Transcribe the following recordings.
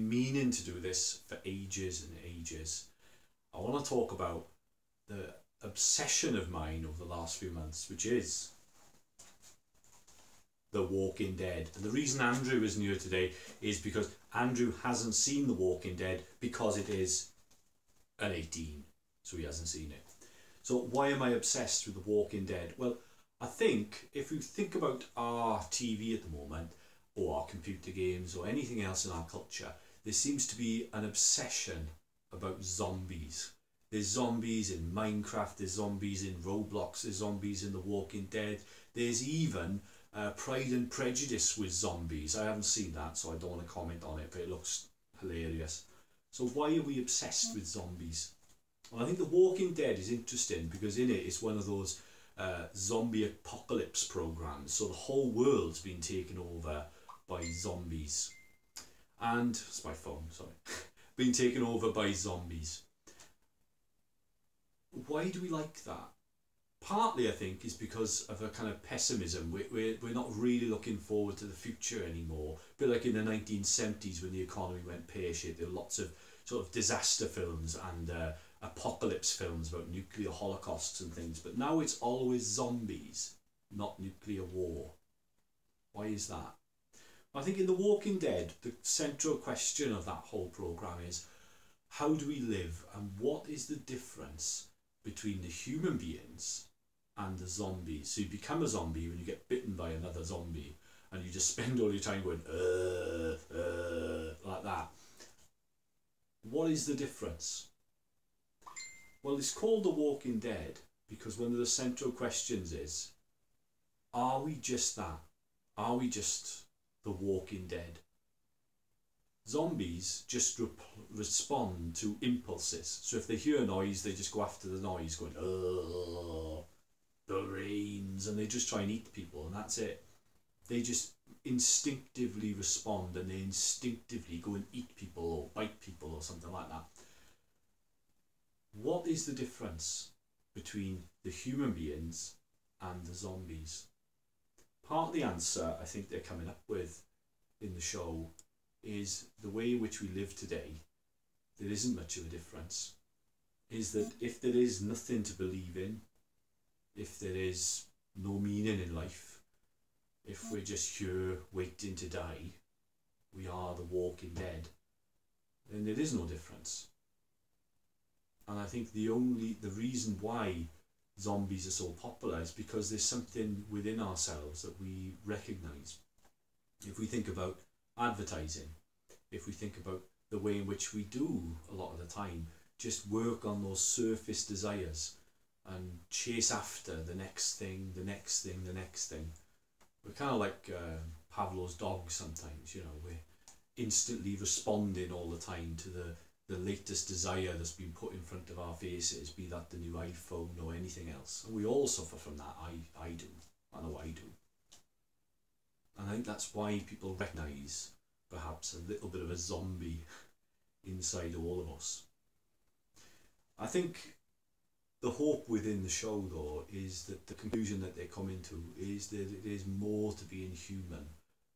been meaning to do this for ages and ages. I want to talk about the obsession of mine over the last few months, which is The Walking Dead. And the reason Andrew isn't here today is because Andrew hasn't seen The Walking Dead because it is an 18, so he hasn't seen it. So why am I obsessed with The Walking Dead? Well, I think if you think about our TV at the moment, or our computer games, or anything else in our culture, there seems to be an obsession about zombies. There's zombies in Minecraft, there's zombies in Roblox, there's zombies in The Walking Dead. There's even Pride and Prejudice with zombies. I haven't seen that, so I don't want to comment on it, but it looks hilarious. So why are we obsessed with zombies? Well, I think The Walking Dead is interesting because in it, it's one of those zombie apocalypse programs. So the whole world's been taken over by zombies. And, it's my phone, sorry. Been taken over by zombies. Why do we like that? Partly, I think, is because of a kind of pessimism. We're not really looking forward to the future anymore. A bit like in the 1970s when the economy went pear-shaped, there were lots of sort of disaster films and apocalypse films about nuclear holocausts and things. But now it's always zombies, not nuclear war. Why is that? I think in The Walking Dead, the central question of that whole programme is, how do we live and what is the difference between the human beings and the zombies? So you become a zombie when you get bitten by another zombie and you just spend all your time going, like that. What is the difference? Well, it's called The Walking Dead because one of the central questions is, are we just that? Are we just The Walking Dead? Zombies just respond to impulses. So if they hear a noise, they just go after the noise, going, oh, the rains, and they just try and eat people, and that's it. They just instinctively respond, and they instinctively go and eat people or bite people or something like that. What is the difference between the human beings and the zombies? Part of the answer I think they're coming up with in the show is the way in which we live today. There isn't much of a difference. Is that if there is nothing to believe in, if there is no meaning in life, if we're just here waiting to die, we are the Walking Dead, then there is no difference. And I think the reason why zombies are so popular is because there's something within ourselves that we recognise. If we think about advertising, if we think about the way in which we do a lot of the time, just work on those surface desires and chase after the next thing, the next thing, the next thing. We're kind of like Pavlov's dog sometimes, you know, we're instantly responding all the time to the latest desire that's been put in front of our faces, be that the new iPhone or anything else. And we all suffer from that. I do. I know I do. And I think that's why people recognise perhaps a little bit of a zombie inside all of us. I think the hope within the show, though, is that the conclusion that they come into is that it is more to being human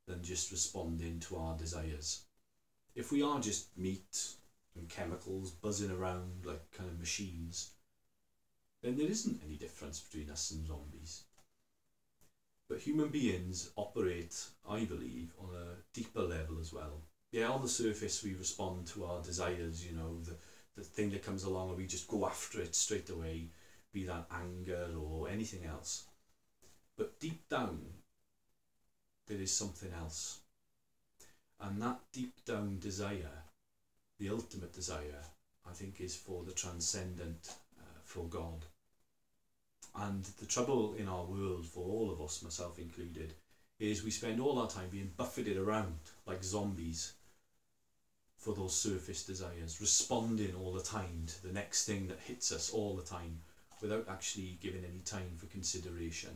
than just responding to our desires. If we are just meat and chemicals buzzing around like kind of machines, then there isn't any difference between us and zombies. But human beings operate, I believe, on a deeper level as well. Yeah, on the surface we respond to our desires, you know, the thing that comes along and we just go after it straight away, be that anger or anything else. But deep down, there is something else. And that deep down desire, the ultimate desire, I think, is for the transcendent, for God. And the trouble in our world, for all of us, myself included, is we spend all our time being buffeted around like zombies for those surface desires, responding all the time to the next thing that hits us all the time without actually giving any time for consideration.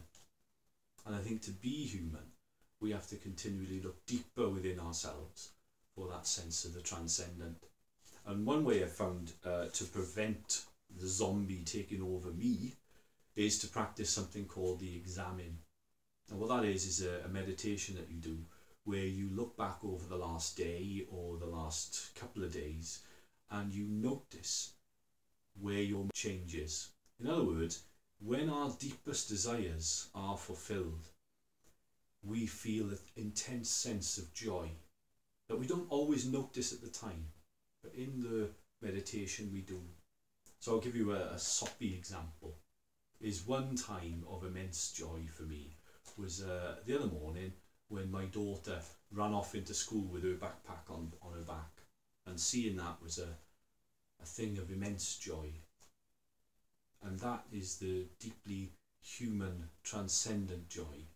And I think to be human, we have to continually look deeper within ourselves for that sense of the transcendent. And one way I've found to prevent the zombie taking over me is to practice something called the examine. And what that is a meditation that you do where you look back over the last day or the last last couple of days and you notice where your change is. In other words, when our deepest desires are fulfilled, we feel an intense sense of joy that we don't always notice at the time, but in the meditation we do. So I'll give you a soppy example. Is one time of immense joy for me was the other morning when my daughter ran off into school with her backpack on her back, and seeing that was a thing of immense joy. And that is the deeply human, transcendent joy,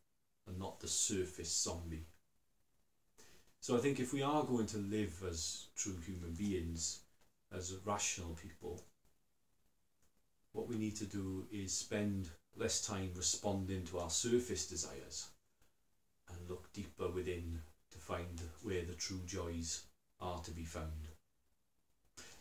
and not the surface zombie. So I think if we are going to live as true human beings, as rational people, what we need to do is spend less time responding to our surface desires and look deeper within to find where the true joys are to be found.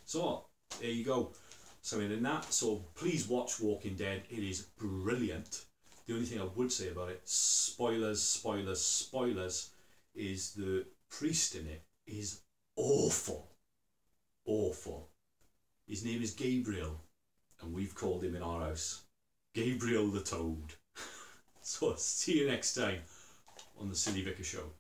So there you go. Something in that. So please watch Walking Dead. It is brilliant. The only thing I would say about it, spoilers, spoilers, spoilers, is the priest in it is awful. Awful. His name is Gabriel, and we've called him in our house Gabriel the Toad. So see you next time on the Silly Vicar Show.